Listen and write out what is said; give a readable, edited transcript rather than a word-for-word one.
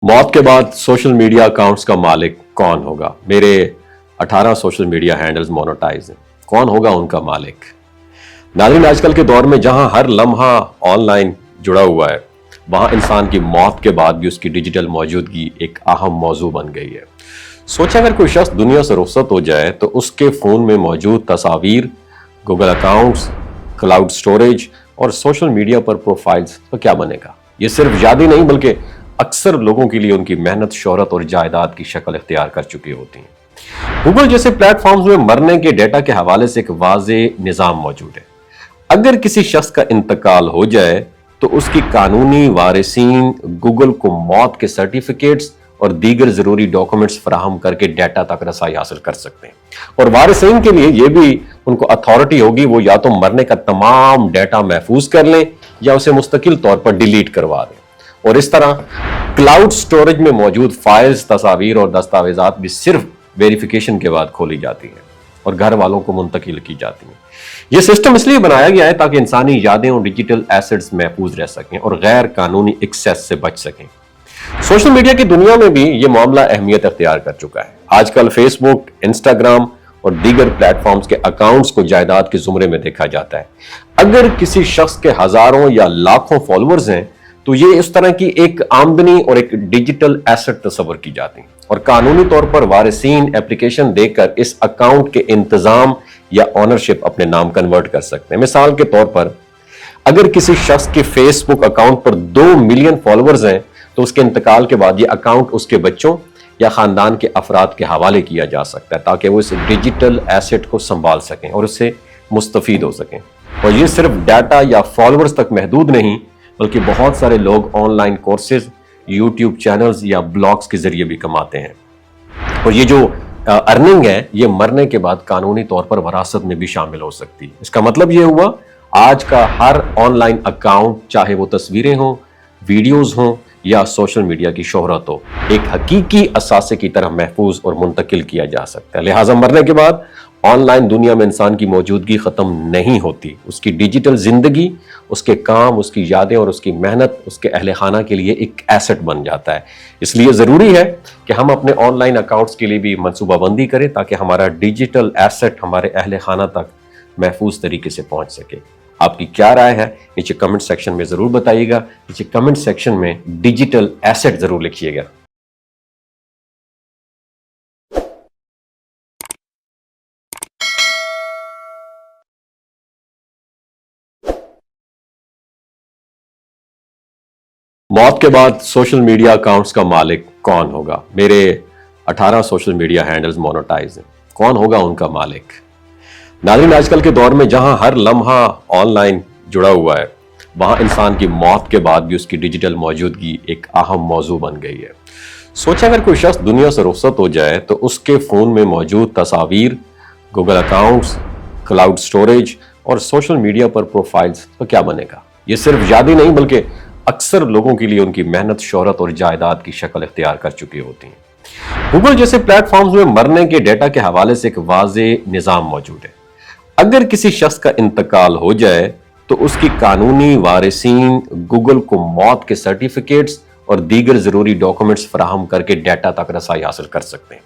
मौत के बाद सोशल मीडिया अकाउंट्स का मालिक कौन होगा? मेरे 18 सोशल मीडिया हैंडल्स मोनेटाइज हैं। कौन होगा उनका मालिक? नाज़रीन, आजकल के दौर में जहां हर लम्हा ऑनलाइन जुड़ा हुआ है, वहां इंसान की मौत के बाद भी उसकी डिजिटल मौजूदगी एक अहम मौजू बन गई है। सोचा अगर कोई शख्स दुनिया से रुखसत हो जाए तो उसके फोन में मौजूद तस्वीर, गूगल अकाउंट्स, क्लाउड स्टोरेज और सोशल मीडिया पर प्रोफाइल्स तो क्या बनेगा? ये सिर्फ याद ही नहीं बल्कि अक्सर लोगों के लिए उनकी मेहनत, शोहरत और जायदाद की शक्ल इख्तियार कर चुकी होती हैं। गूगल जैसे प्लेटफॉर्म्स में मरने के डेटा के हवाले से एक वाज़ेह निज़ाम मौजूद है। अगर किसी शख्स का इंतकाल हो जाए तो उसकी कानूनी वारिसीन गूगल को मौत के सर्टिफिकेट्स और दीगर जरूरी डॉक्यूमेंट्स फराहम करके डेटा तक रसाई हासिल कर सकते हैं। और वारिसीन के लिए यह भी उनको अथॉरिटी होगी, वो या तो मरने का तमाम डेटा महफूज कर लें या उसे मुस्तकिल तौर पर डिलीट करवा दें। और इस तरह क्लाउड स्टोरेज में मौजूद फाइल्स, तस्वीर और दस्तावेजात भी सिर्फ वेरिफिकेशन के बाद खोली जाती हैं और घर वालों को मुंतकिल की जाती हैं। यह सिस्टम इसलिए बनाया गया है ताकि इंसानी यादें और डिजिटल एसेट्स महफूज रह सकें और गैर कानूनी एक्सेस से बच सकें। सोशल मीडिया की दुनिया में भी यह मामला अहमियत अख्तियार कर चुका है। आजकल फेसबुक, इंस्टाग्राम और दीगर प्लेटफॉर्म्स के अकाउंट्स को जायदाद के जुमरे में देखा जाता है। अगर किसी शख्स के हजारों या लाखों फॉलोअर्स हैं तो ये इस तरह की एक आमदनी और एक डिजिटल एसेट तस्वर की जाती है और कानूनी तौर पर वारिसीन एप्लीकेशन देकर इस अकाउंट के इंतजाम या ऑनरशिप अपने नाम कन्वर्ट कर सकते हैं। मिसाल के तौर पर अगर किसी शख्स के फेसबुक अकाउंट पर 2 मिलियन फॉलोअर्स हैं तो उसके इंतकाल के बाद ये अकाउंट उसके बच्चों या खानदान के अफराद के हवाले किया जा सकता है ताकि वो इस डिजिटल एसेट को संभाल सकें और उससे मुस्तफीद हो सकें। और ये सिर्फ डाटा या फॉलोअर्स तक महदूद नहीं बल्कि बहुत सारे लोग ऑनलाइन कोर्सेज, यूट्यूब चैनल्स या ब्लॉग्स के जरिए भी कमाते हैं। और ये जो अर्निंग है ये मरने के बाद कानूनी तौर पर वरासत में भी शामिल हो सकती है। इसका मतलब ये हुआ आज का हर ऑनलाइन अकाउंट, चाहे वो तस्वीरें हों, वीडियोस हों या सोशल मीडिया की शोहरत हो, एक हकीकी असासे की तरह महफूज और मुंतकिल किया जा सकता है। लिहाजा मरने के बाद ऑनलाइन दुनिया में इंसान की मौजूदगी खत्म नहीं होती। उसकी डिजिटल जिंदगी, उसके काम, उसकी यादें और उसकी मेहनत उसके अहले खाना के लिए एक एसेट बन जाता है। इसलिए जरूरी है कि हम अपने ऑनलाइन अकाउंट्स के लिए भी मनसूबाबंदी करें ताकि हमारा डिजिटल एसेट हमारे अहले खाना तक महफूज तरीके से पहुंच सके। आपकी क्या राय है नीचे कमेंट सेक्शन में जरूर बताइएगा। नीचे कमेंट सेक्शन में डिजिटल एसेट जरूर लिखिएगा। मौत के बाद सोशल मीडिया अकाउंट्स का मालिक कौन होगा? मेरे 18 सोशल मीडिया हैंडल्स मोनेटाइज हैं। कौन होगा उनका मालिक? नाज़रीन, आजकल के दौर में जहां हर लम्हा ऑनलाइन जुड़ा हुआ है, वहां इंसान की मौत के बाद भी उसकी डिजिटल मौजूदगी एक अहम मौजू बन गई है। सोचा अगर कोई शख्स दुनिया से रुखसत हो जाए तो उसके फोन में मौजूद तस्वीर, गूगल अकाउंट्स, क्लाउड स्टोरेज और सोशल मीडिया पर प्रोफाइल्स तो क्या बनेगा? ये सिर्फ याद ही नहीं बल्कि अक्सर लोगों के लिए उनकी मेहनत, शोहरत और जायदाद की शक्ल इख्तियार कर चुकी होती हैं। गूगल जैसे प्लेटफॉर्म्स में मरने के डेटा के हवाले से एक वाज़ेह निज़ाम मौजूद है। अगर किसी शख्स का इंतकाल हो जाए तो उसकी कानूनी वारिसीन गूगल को मौत के सर्टिफिकेट्स और दीगर जरूरी डॉक्यूमेंट्स फराहम करके डेटा तक रसाई हासिल कर सकते हैं।